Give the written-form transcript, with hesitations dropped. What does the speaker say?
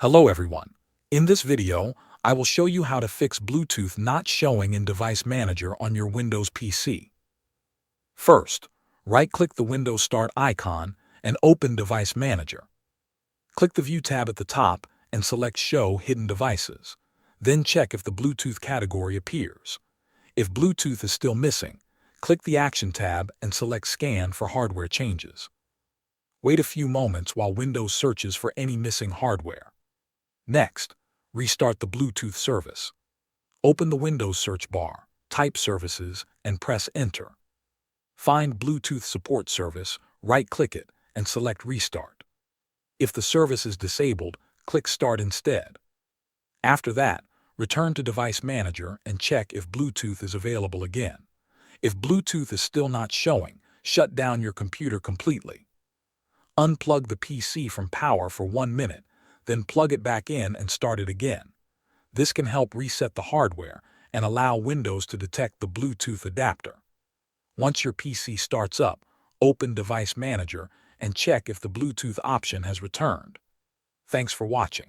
Hello everyone. In this video, I will show you how to fix Bluetooth not showing in Device Manager on your Windows PC. First, right-click the Windows Start icon and open Device Manager. Click the View tab at the top and select Show Hidden Devices. Then check if the Bluetooth category appears. If Bluetooth is still missing, click the Action tab and select Scan for hardware changes. Wait a few moments while Windows searches for any missing hardware. Next, restart the Bluetooth service. Open the Windows search bar, type Services, and press Enter. Find Bluetooth Support Service, right-click it, and select Restart. If the service is disabled, click Start instead. After that, return to Device Manager and check if Bluetooth is available again. If Bluetooth is still not showing, shut down your computer completely. Unplug the PC from power for 1 minute, then plug it back in and start it again. This can help reset the hardware and allow Windows to detect the Bluetooth adapter. Once your PC starts up, open Device Manager and check if the Bluetooth option has returned. Thanks for watching.